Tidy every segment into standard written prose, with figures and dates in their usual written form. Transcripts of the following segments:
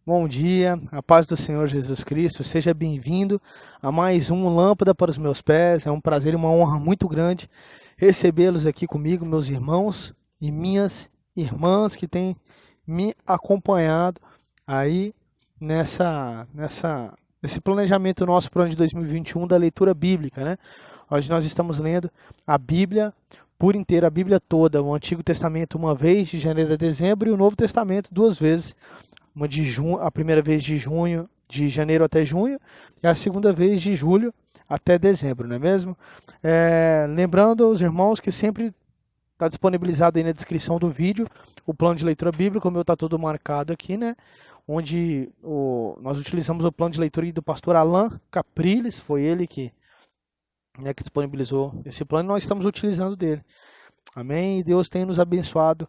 Bom dia, a paz do Senhor Jesus Cristo, seja bem-vindo a mais um Lâmpada para os meus pés. É um prazer e uma honra muito grande recebê-los aqui comigo, meus irmãos e minhas irmãs que têm me acompanhado aí nesse planejamento nosso para o ano de 2021 da leitura bíblica, né? Hoje nós estamos lendo a Bíblia por inteira, a Bíblia toda, o Antigo Testamento uma vez, de janeiro a dezembro, e o Novo Testamento duas vezes. Uma de junho, a primeira vez de janeiro até junho, e a segunda vez de julho até dezembro, não é mesmo? Lembrando aos irmãos que sempre está disponibilizado aí na descrição do vídeo o plano de leitura bíblica, o meu está todo marcado aqui, né? Onde nós utilizamos o plano de leitura do pastor Alan Capriles, foi ele que disponibilizou esse plano e nós estamos utilizando dele. Amém? E Deus tem nos abençoado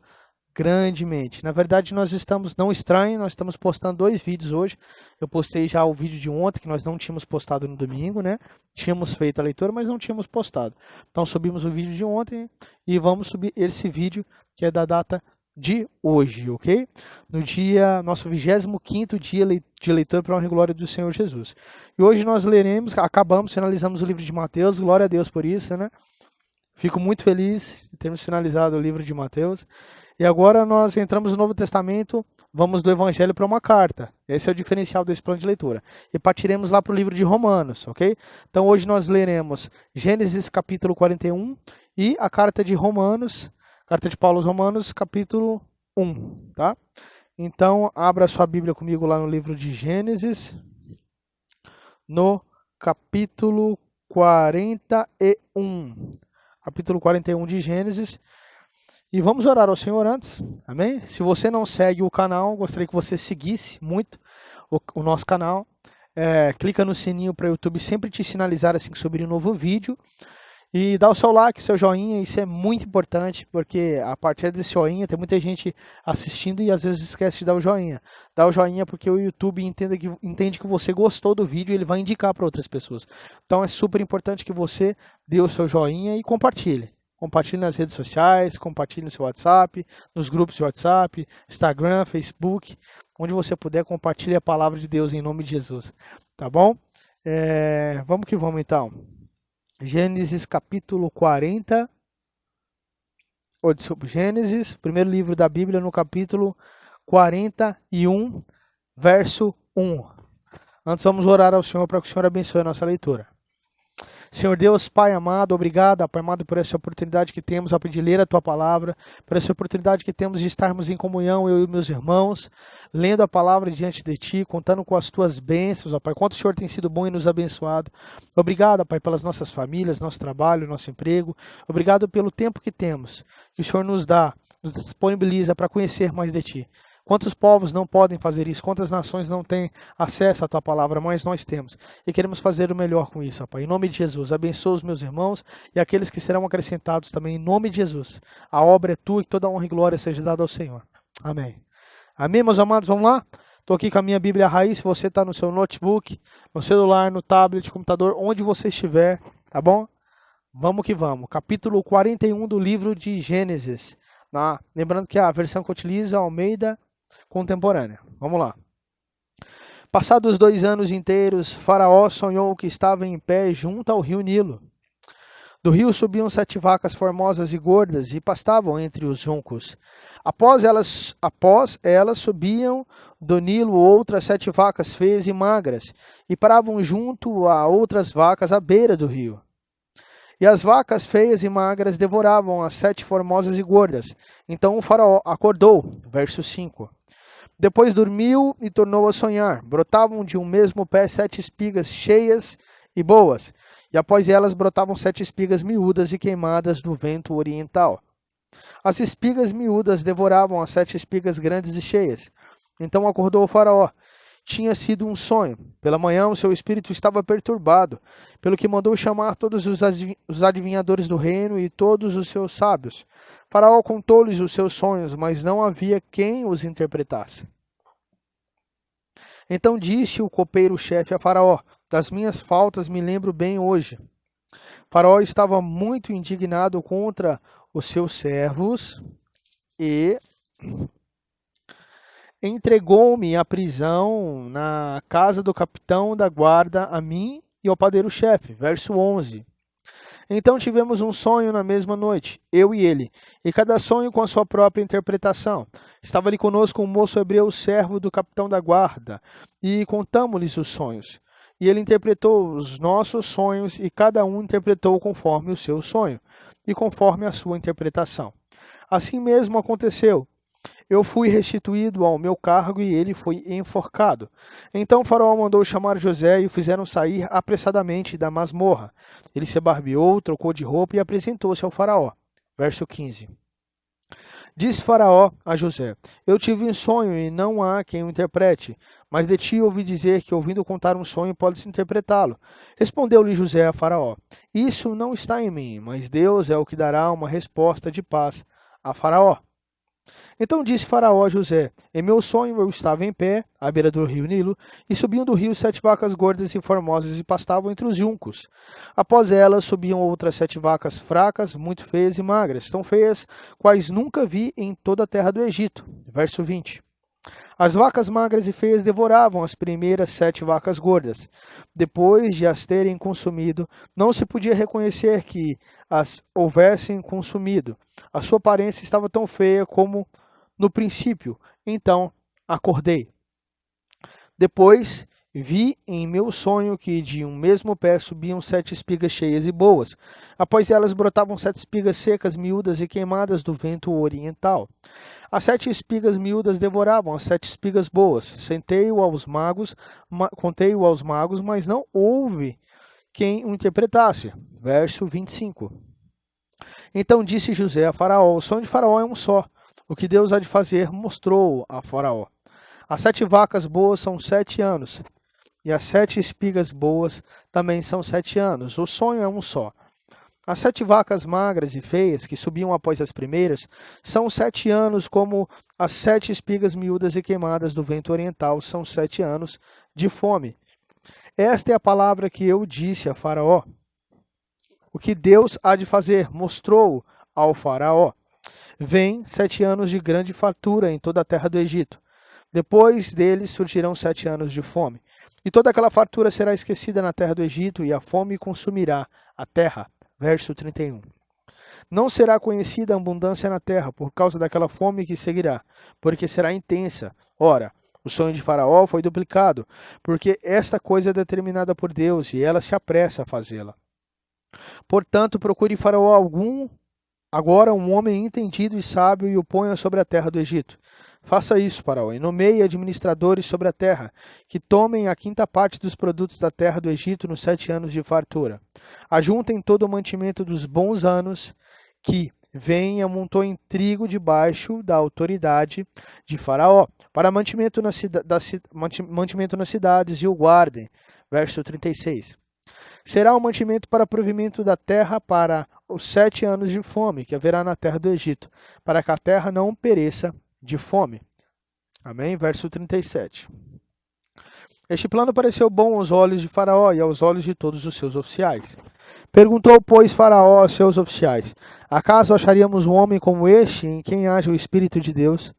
grandemente. Na verdade, nós estamos, não estranhem, nós estamos postando 2 vídeos hoje. Eu postei já o vídeo de ontem, que nós não tínhamos postado no domingo, né? Tínhamos feito a leitura, mas não tínhamos postado. Então, subimos o vídeo de ontem e vamos subir esse vídeo, que é da data de hoje, ok? No dia, nosso 25º dia de leitura para a honra e glória do Senhor Jesus. E hoje nós leremos, finalizamos o livro de Mateus, glória a Deus por isso, né? Fico muito feliz de termos finalizado o livro de Mateus. E agora nós entramos no Novo Testamento, vamos do Evangelho para uma carta. Esse é o diferencial desse plano de leitura. E partiremos lá para o livro de Romanos, ok? Então hoje nós leremos Gênesis capítulo 41 e a carta de Romanos, carta de Paulo aos Romanos, capítulo 1, tá? Então abra sua Bíblia comigo lá no livro de Gênesis, no capítulo 41. Capítulo 41 de Gênesis. E vamos orar ao Senhor antes, amém? Se você não segue o canal, gostaria que você seguisse muito o nosso canal. Clica no sininho para o YouTube sempre te sinalizar assim que subir um novo vídeo. E dá o seu like, seu joinha, isso é muito importante, porque a partir desse joinha tem muita gente assistindo e às vezes esquece de dar o joinha. Dá o joinha porque o YouTube entende que você gostou do vídeo e ele vai indicar para outras pessoas. Então é super importante que você dê o seu joinha e compartilhe. Compartilhe nas redes sociais, compartilhe no seu WhatsApp, nos grupos de WhatsApp, Instagram, Facebook, onde você puder, compartilhe a palavra de Deus em nome de Jesus. Tá bom? Vamos que vamos então. Gênesis capítulo 40. Gênesis, primeiro livro da Bíblia, no capítulo 41, verso 1. Antes vamos orar ao Senhor para que o Senhor abençoe a nossa leitura. Senhor Deus, Pai amado, obrigado, Pai amado, por essa oportunidade que temos de ler a Tua palavra, por essa oportunidade que temos de estarmos em comunhão, eu e meus irmãos, lendo a palavra diante de Ti, contando com as Tuas bênçãos, ó Pai, quanto o Senhor tem sido bom e nos abençoado. Obrigado, Pai, pelas nossas famílias, nosso trabalho, nosso emprego. Obrigado pelo tempo que temos, que o Senhor nos dá, nos disponibiliza para conhecer mais de Ti. Quantos povos não podem fazer isso? Quantas nações não têm acesso à Tua palavra? Mas nós temos. E queremos fazer o melhor com isso, ó Pai. Em nome de Jesus, abençoa os meus irmãos e aqueles que serão acrescentados também. Em nome de Jesus. A obra é Tua e toda a honra e glória seja dada ao Senhor. Amém. Amém, meus amados? Vamos lá? Estou aqui com a minha Bíblia Raiz. Se você está no seu notebook, no celular, no tablet, computador, onde você estiver, tá bom? Vamos que vamos. Capítulo 41 do livro de Gênesis. Lembrando que a versão que eu utilizo é a Almeida Contemporânea. Vamos lá. Passados 2 anos inteiros, Faraó sonhou que estava em pé junto ao rio Nilo. Do rio subiam 7 vacas formosas e gordas e pastavam entre os juncos. Após elas subiam do Nilo outras 7 vacas feias e magras e paravam junto a outras vacas à beira do rio. E as vacas feias e magras devoravam as 7 formosas e gordas. Então o faraó acordou. Verso 5. Depois dormiu e tornou a sonhar. Brotavam de um mesmo pé 7 espigas cheias e boas. E após elas brotavam 7 espigas miúdas e queimadas do vento oriental. As espigas miúdas devoravam as 7 espigas grandes e cheias. Então acordou o faraó. Tinha sido um sonho. Pela manhã o seu espírito estava perturbado, pelo que mandou chamar todos os adivinhadores do reino e todos os seus sábios. Faraó contou-lhes os seus sonhos, mas não havia quem os interpretasse. Então disse o copeiro-chefe a Faraó: das minhas faltas me lembro bem hoje. Faraó estava muito indignado contra os seus servos e entregou-me à prisão na casa do capitão da guarda, a mim e ao padeiro-chefe. Verso 11. Então tivemos um sonho na mesma noite, eu e ele, e cada sonho com a sua própria interpretação. Estava ali conosco um moço hebreu, servo do capitão da guarda, e contamos-lhes os sonhos. E ele interpretou os nossos sonhos, e cada um interpretou conforme o seu sonho, e conforme a sua interpretação. Assim mesmo aconteceu. Eu fui restituído ao meu cargo e ele foi enforcado. Então o faraó mandou chamar José e o fizeram sair apressadamente da masmorra. Ele se barbeou, trocou de roupa e apresentou-se ao faraó. Verso 15. Disse Faraó a José: eu tive um sonho e não há quem o interprete. Mas de ti ouvi dizer que, ouvindo contar um sonho, pode-se interpretá-lo. Respondeu-lhe José a Faraó: isso não está em mim, mas Deus é o que dará uma resposta de paz a Faraó. Então disse Faraó a José: em meu sonho eu estava em pé, à beira do rio Nilo, e subiam do rio 7 vacas gordas e formosas e pastavam entre os juncos. Após elas subiam outras 7 vacas fracas, muito feias e magras, tão feias quais nunca vi em toda a terra do Egito. Verso 20. As vacas magras e feias devoravam as primeiras 7 vacas gordas. Depois de as terem consumido, não se podia reconhecer que as houvessem consumido. A sua aparência estava tão feia como no princípio. Então acordei. Depois vi em meu sonho que de um mesmo pé subiam 7 espigas cheias e boas. Após elas brotavam 7 espigas secas, miúdas e queimadas do vento oriental. As 7 espigas miúdas devoravam as 7 espigas boas. Contei-o aos magos, mas não houve quem o interpretasse. Verso 25. Então disse José a Faraó: o sonho de Faraó é um só. O que Deus há de fazer mostrou a Faraó. As 7 vacas boas são 7 anos, e as 7 espigas boas também são 7 anos. O sonho é um só. As 7 vacas magras e feias, que subiam após as primeiras, são 7 anos, como as 7 espigas miúdas e queimadas do vento oriental são 7 anos de fome. Esta é a palavra que eu disse a Faraó. O que Deus há de fazer mostrou ao Faraó. Vem 7 anos de grande fartura em toda a terra do Egito. Depois deles surgirão 7 anos de fome. E toda aquela fartura será esquecida na terra do Egito, e a fome consumirá a terra. Verso 31. Não será conhecida a abundância na terra por causa daquela fome que seguirá, porque será intensa. Ora, o sonho de Faraó foi duplicado, porque esta coisa é determinada por Deus, e ela se apressa a fazê-la. Portanto, procure Faraó agora um homem entendido e sábio, e o ponha sobre a terra do Egito. Faça isso, Faraó, e nomeie administradores sobre a terra, que tomem a 5ª parte dos produtos da terra do Egito nos 7 anos de fartura. Ajuntem todo o mantimento dos bons anos que vêm e amontoem trigo debaixo da autoridade de Faraó, para mantimento nas cidades, e o guardem. Verso 36. Será um mantimento para provimento da terra para os 7 anos de fome que haverá na terra do Egito, para que a terra não pereça de fome. Amém? Verso 37. Este plano pareceu bom aos olhos de Faraó e aos olhos de todos os seus oficiais. Perguntou, pois, Faraó aos seus oficiais: acaso acharíamos um homem como este, em quem haja o Espírito de Deus?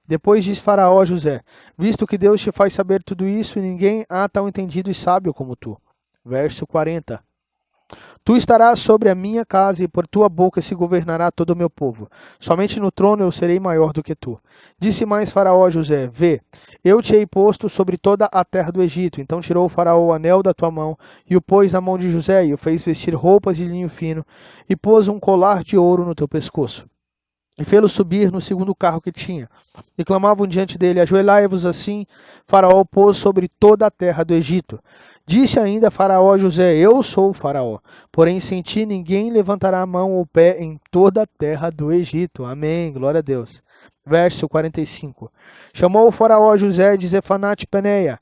Depois disse Faraó a José: visto que Deus te faz saber tudo isso, e ninguém há tão entendido e sábio como tu. Verso 40. Tu estarás sobre a minha casa, e por tua boca se governará todo o meu povo. Somente no trono eu serei maior do que tu. Disse mais Faraó a José: vê, eu te hei posto sobre toda a terra do Egito. Então tirou o Faraó o anel da tua mão, e o pôs na mão de José, e o fez vestir roupas de linho fino, e pôs um colar de ouro no teu pescoço. E fê-lo subir no segundo carro que tinha. E clamavam diante dele: ajoelhai-vos. Assim Faraó pôs sobre toda a terra do Egito. Disse ainda Faraó a José: eu sou o Faraó, porém sem ti ninguém levantará a mão ou pé em toda a terra do Egito. Amém, glória a Deus. Verso 45. Chamou o Faraó a José de Zefanate Paneia,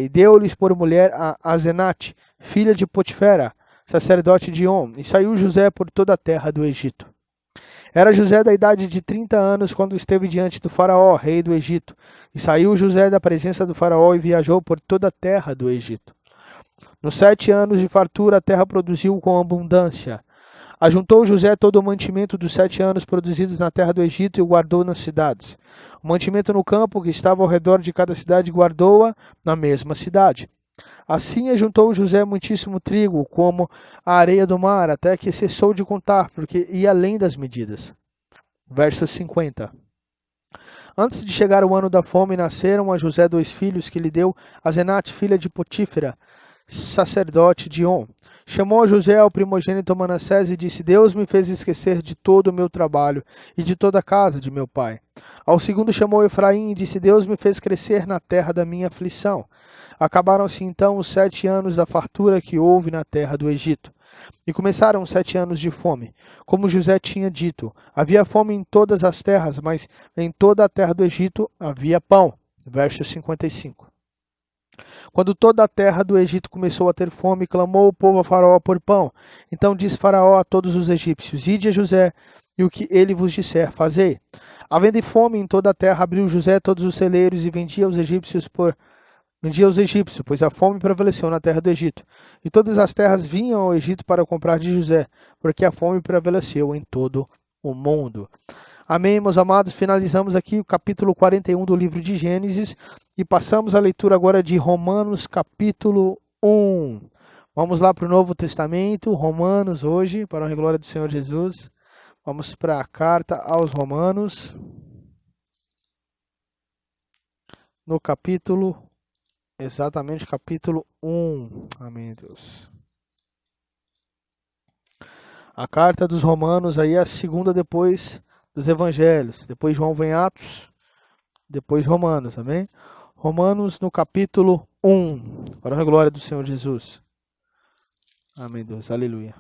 e deu-lhes por mulher a Azenate, filha de Potifera, sacerdote de On, e saiu José por toda a terra do Egito. Era José da idade de 30 anos quando esteve diante do faraó, rei do Egito. E saiu José da presença do faraó e viajou por toda a terra do Egito. Nos 7 anos de fartura a terra produziu com abundância. Ajuntou José todo o mantimento dos 7 anos produzidos na terra do Egito e o guardou nas cidades. O mantimento no campo que estava ao redor de cada cidade guardou-a na mesma cidade. Assim ajuntou José muitíssimo trigo, como a areia do mar, até que cessou de contar, porque ia além das medidas. Verso 50. Antes de chegar o ano da fome, nasceram a José 2 filhos que lhe deu Asenate, filha de Potífera, sacerdote de On. Chamou José ao primogênito Manassés e disse: Deus me fez esquecer de todo o meu trabalho e de toda a casa de meu pai. Ao segundo chamou Efraim e disse: Deus me fez crescer na terra da minha aflição. Acabaram-se então os 7 anos da fartura que houve na terra do Egito. E começaram 7 anos de fome. Como José tinha dito, havia fome em todas as terras, mas em toda a terra do Egito havia pão. Verso 55. Quando toda a terra do Egito começou a ter fome, clamou o povo a Faraó por pão. Então disse Faraó a todos os egípcios: Ide a José, e o que ele vos disser, fazei. Havendo fome em toda a terra, abriu José todos os celeiros e vendia aos egípcios, pois a fome prevaleceu na terra do Egito. E todas as terras vinham ao Egito para comprar de José, porque a fome prevaleceu em todo o mundo. Amém, meus amados. Finalizamos aqui o capítulo 41 do livro de Gênesis e passamos a leitura agora de Romanos, capítulo 1. Vamos lá para o Novo Testamento, Romanos hoje, para a glória do Senhor Jesus. Vamos para a carta aos Romanos, no capítulo, exatamente capítulo 1. Amém, Deus. A carta dos Romanos aí é a segunda depois dos Evangelhos. Depois João vem Atos, depois Romanos, amém? Romanos no capítulo 1, para a glória do Senhor Jesus. Amém, Deus, aleluia.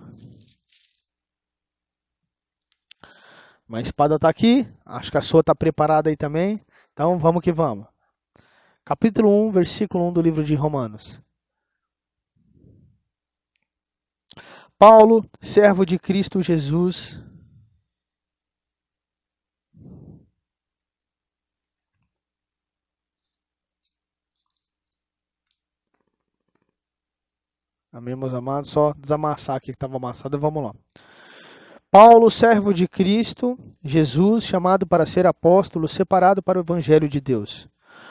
Uma espada está aqui, acho que a sua está preparada aí também, então vamos que vamos. Capítulo 1, versículo 1 do livro de Romanos. Paulo, servo de Cristo Jesus, amém, meus amados, só desamassar aqui que estava amassado, vamos lá. Paulo, servo de Cristo Jesus, chamado para ser apóstolo, separado para o evangelho de Deus,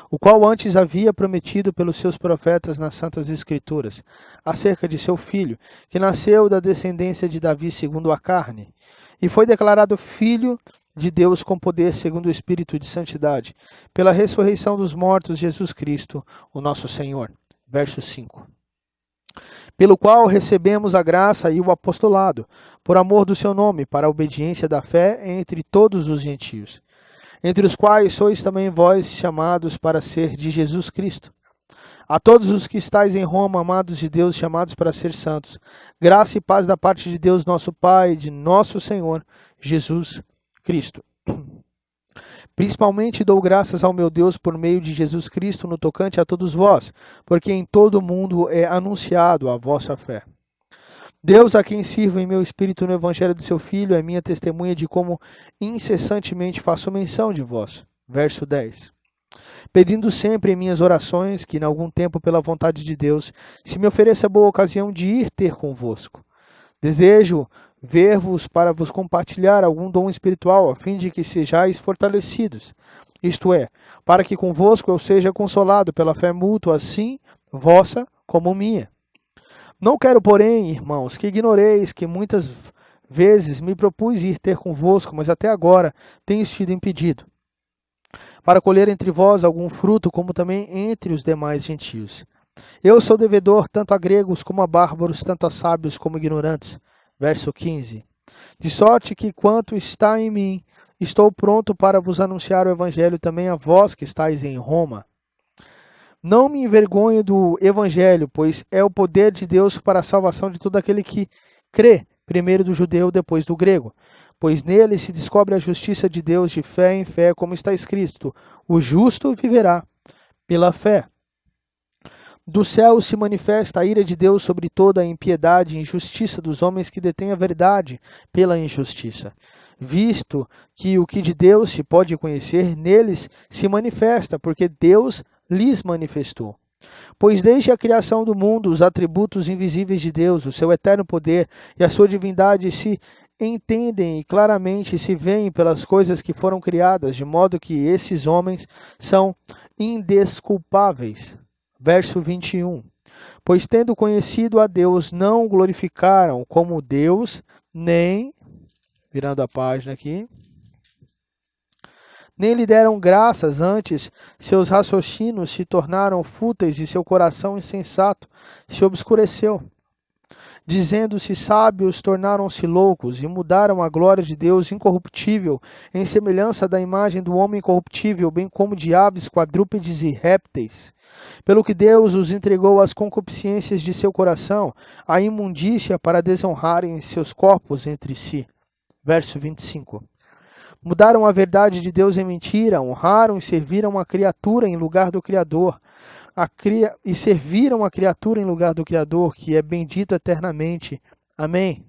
o qual antes havia prometido pelos seus profetas nas Santas Escrituras, acerca de seu filho, que nasceu da descendência de Davi segundo a carne, e foi declarado filho de Deus com poder segundo o Espírito de santidade, pela ressurreição dos mortos, Jesus Cristo, o nosso Senhor. Verso 5. Pelo qual recebemos a graça e o apostolado, por amor do seu nome, para a obediência da fé entre todos os gentios, entre os quais sois também vós chamados para ser de Jesus Cristo. A todos os que estáis em Roma, amados de Deus, chamados para ser santos, graça e paz da parte de Deus nosso Pai e de nosso Senhor Jesus Cristo. Principalmente dou graças ao meu Deus por meio de Jesus Cristo no tocante a todos vós, porque em todo o mundo é anunciado a vossa fé. Deus, a quem sirvo em meu espírito no evangelho de seu Filho, é minha testemunha de como incessantemente faço menção de vós. Verso 10. Pedindo sempre em minhas orações, que em algum tempo, pela vontade de Deus, se me ofereça boa ocasião de ir ter convosco. Desejo ver-vos para vos compartilhar algum dom espiritual, a fim de que sejais fortalecidos. Isto é, para que convosco eu seja consolado pela fé mútua, assim vossa como minha. Não quero, porém, irmãos, que ignoreis que muitas vezes me propus ir ter convosco, mas até agora tenho sido impedido, para colher entre vós algum fruto, como também entre os demais gentios. Eu sou devedor tanto a gregos como a bárbaros, tanto a sábios como ignorantes. Verso 15. De sorte que quanto está em mim, estou pronto para vos anunciar o evangelho também a vós que estáis em Roma. Não me envergonho do evangelho, pois é o poder de Deus para a salvação de todo aquele que crê, primeiro do judeu, depois do grego. Pois nele se descobre a justiça de Deus de fé em fé, como está escrito: o justo viverá pela fé. Do céu se manifesta a ira de Deus sobre toda a impiedade e injustiça dos homens que detêm a verdade pela injustiça. visto que o que de Deus se pode conhecer neles se manifesta, porque Deus lhes manifestou. Pois desde a criação do mundo, os atributos invisíveis de Deus, o seu eterno poder e a sua divindade se entendem e claramente se veem pelas coisas que foram criadas, de modo que esses homens são indesculpáveis. Verso 21. Pois tendo conhecido a Deus, não o glorificaram como Deus, nem, virando a página aqui, nem lhe deram graças, antes seus raciocínios se tornaram fúteis e seu coração insensato se obscureceu. Dizendo-se sábios, tornaram-se loucos e mudaram a glória de Deus incorruptível em semelhança da imagem do homem corruptível, bem como de aves, quadrúpedes e répteis. Pelo que Deus os entregou às concupiscências de seu coração, à imundícia, para desonrarem seus corpos entre si. Verso 25. Mudaram a verdade de Deus em mentira, honraram e serviram a criatura em lugar do Criador, e serviram a criatura em lugar do Criador, que é bendito eternamente. Amém.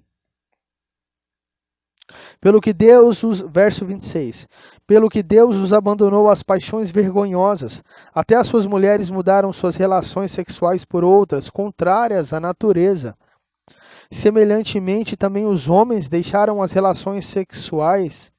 Pelo que Deus os, verso 26, pelo que Deus os abandonou às paixões vergonhosas, até as suas mulheres mudaram suas relações sexuais por outras, contrárias à natureza. Semelhantemente, também os homens deixaram as relações sexuais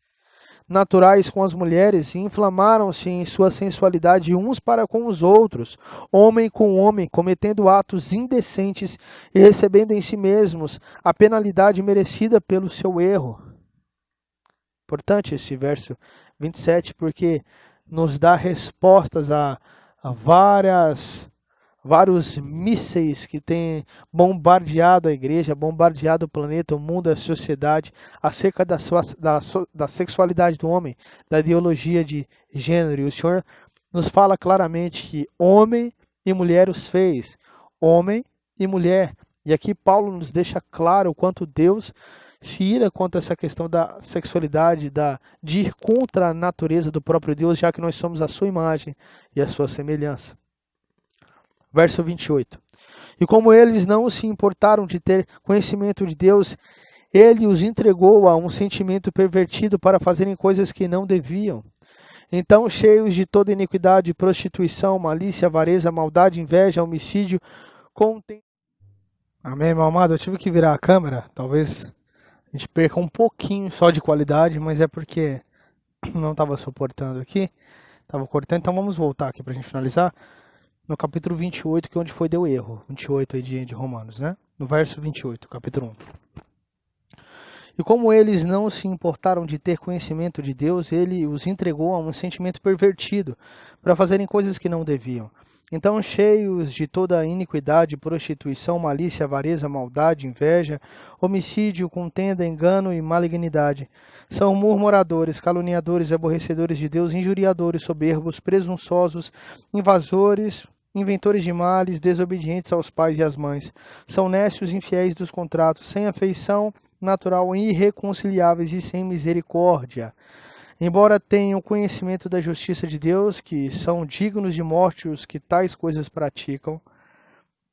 naturais com as mulheres e inflamaram-se em sua sensualidade uns para com os outros, homem com homem, cometendo atos indecentes e recebendo em si mesmos a penalidade merecida pelo seu erro. Importante esse verso 27, porque nos dá respostas a vários mísseis que têm bombardeado a igreja, bombardeado o planeta, o mundo, a sociedade, acerca da sexualidade do homem, da ideologia de gênero. E o Senhor nos fala claramente que homem e mulher os fez, homem e mulher. E aqui Paulo nos deixa claro o quanto Deus se ira contra essa questão da sexualidade, de ir contra a natureza do próprio Deus, já que nós somos a sua imagem e a sua semelhança. Verso 28. E como eles não se importaram de ter conhecimento de Deus, ele os entregou a um sentimento pervertido para fazerem coisas que não deviam. Então, cheios de toda iniquidade, prostituição, malícia, avareza, maldade, inveja, homicídio, Amém, meu amado? Eu tive que virar a câmera, talvez a gente perca um pouquinho só de qualidade, mas é porque não estava suportando aqui, estava cortando, então vamos voltar aqui para a gente finalizar. No capítulo 28, que é onde deu erro, 28 aí de Romanos, né? No verso 28, capítulo 1. E como eles não se importaram de ter conhecimento de Deus, ele os entregou a um sentimento pervertido, para fazerem coisas que não deviam. Então, cheios de toda iniquidade, prostituição, malícia, avareza, maldade, inveja, homicídio, contenda, engano e malignidade, são murmuradores, caluniadores, aborrecedores de Deus, injuriadores, soberbos, presunçosos, invasores, inventores de males, desobedientes aos pais e às mães. São nécios, infiéis dos contratos, sem afeição natural, irreconciliáveis e sem misericórdia. Embora tenham conhecimento da justiça de Deus, que são dignos de morte os que tais coisas praticam,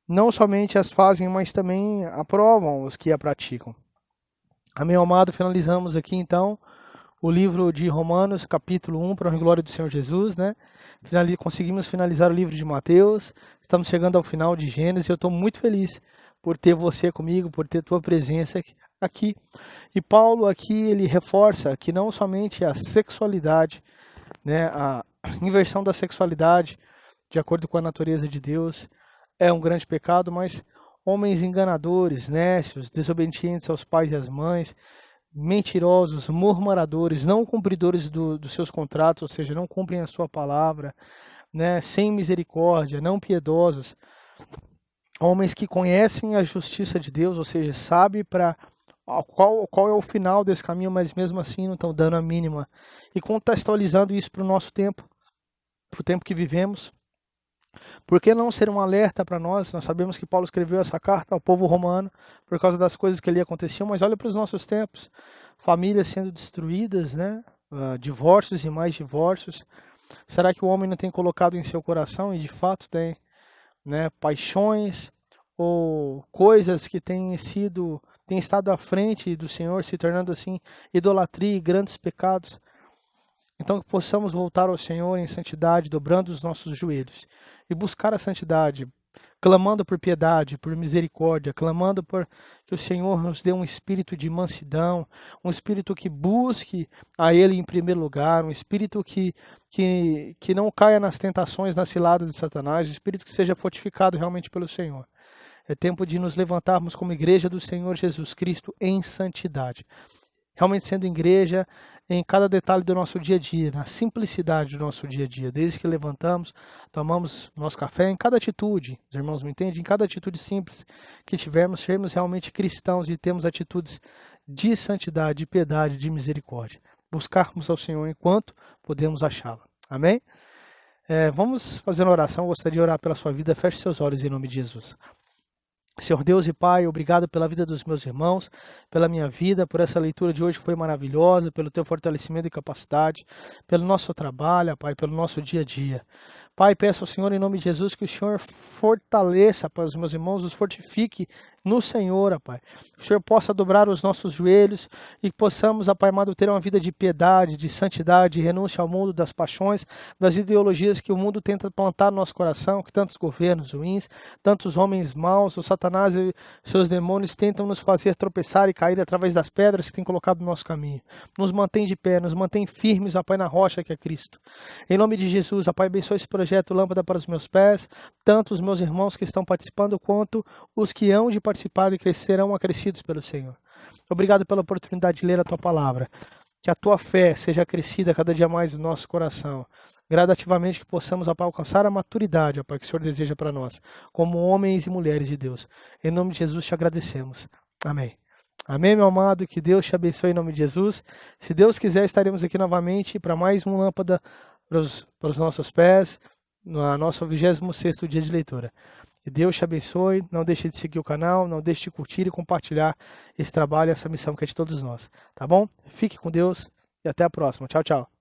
não somente as fazem, mas também aprovam os que a praticam. Amém, amado? Finalizamos aqui então o livro de Romanos, capítulo 1, para a glória do Senhor Jesus, né? Conseguimos finalizar o livro de Mateus, estamos chegando ao final de Gênesis. Eu estou muito feliz por ter você comigo, por ter tua presença aqui. E Paulo aqui ele reforça que não somente a sexualidade, né, a inversão da sexualidade, de acordo com a natureza de Deus, é um grande pecado, mas homens enganadores, nécios, desobedientes aos pais e às mães, mentirosos, murmuradores, não cumpridores dos seus contratos, ou seja, não cumprem a sua palavra, né, sem misericórdia, não piedosos, homens que conhecem a justiça de Deus, ou seja, sabem qual é o final desse caminho, mas mesmo assim não estão dando a mínima. E contextualizando isso para o nosso tempo, para o tempo que vivemos, por que não ser um alerta para nós? Nós sabemos que Paulo escreveu essa carta ao povo romano por causa das coisas que ali aconteciam, mas olha para os nossos tempos. Famílias sendo destruídas, né? Divórcios e mais divórcios. Será que o homem não tem colocado em seu coração, e de fato tem, né, paixões ou coisas que têm sido tem estado à frente do Senhor, se tornando assim idolatria e grandes pecados. Então que possamos voltar ao Senhor em santidade, dobrando os nossos joelhos e buscar a santidade, clamando por piedade, por misericórdia, clamando por que o Senhor nos dê um espírito de mansidão, um espírito que busque a Ele em primeiro lugar, um espírito que não caia nas tentações, nas ciladas de Satanás, um espírito que seja fortificado realmente pelo Senhor. É tempo de nos levantarmos como igreja do Senhor Jesus Cristo em santidade. Realmente sendo igreja em cada detalhe do nosso dia a dia, na simplicidade do nosso dia a dia. Desde que levantamos, tomamos nosso café, em cada atitude, os irmãos me entendem? Em cada atitude simples que tivermos, sermos realmente cristãos e temos atitudes de santidade, de piedade, de misericórdia. Buscarmos ao Senhor enquanto podemos achá-lo. Amém? Vamos fazer uma oração. Eu gostaria de orar pela sua vida. Feche seus olhos em nome de Jesus. Senhor Deus e Pai, obrigado pela vida dos meus irmãos, pela minha vida, por essa leitura de hoje que foi maravilhosa, pelo teu fortalecimento e capacidade, pelo nosso trabalho, Pai, pelo nosso dia a dia. Pai, peço ao Senhor em nome de Jesus que o Senhor fortaleça, Pai, os meus irmãos, os fortifique no Senhor, Pai. Que o Senhor possa dobrar os nossos joelhos e que possamos, Pai amado, ter uma vida de piedade, de santidade, de renúncia ao mundo, das paixões, das ideologias que o mundo tenta plantar no nosso coração, que tantos governos ruins, tantos homens maus, o Satanás e seus demônios tentam nos fazer tropeçar e cair através das pedras que tem colocado no nosso caminho. Nos mantém de pé, nos mantém firmes, Pai, na rocha que é Cristo. Em nome de Jesus, Pai, abençoe esse projeto Lâmpada para os meus pés, tanto os meus irmãos que estão participando, quanto os que hão de participar e crescerão acrescidos pelo Senhor. Obrigado pela oportunidade de ler a Tua Palavra. Que a Tua fé seja acrescida cada dia mais no nosso coração. Gradativamente que possamos, Pai, alcançar a maturidade, Pai, que o Senhor deseja para nós, como homens e mulheres de Deus. Em nome de Jesus te agradecemos. Amém. Amém, meu amado. Que Deus te abençoe em nome de Jesus. Se Deus quiser, estaremos aqui novamente para mais uma lâmpada para os nossos pés, no nosso 26º dia de leitura. Que Deus te abençoe. Não deixe de seguir o canal, não deixe de curtir e compartilhar esse trabalho, essa missão que é de todos nós. Tá bom? Fique com Deus e até a próxima. Tchau, tchau.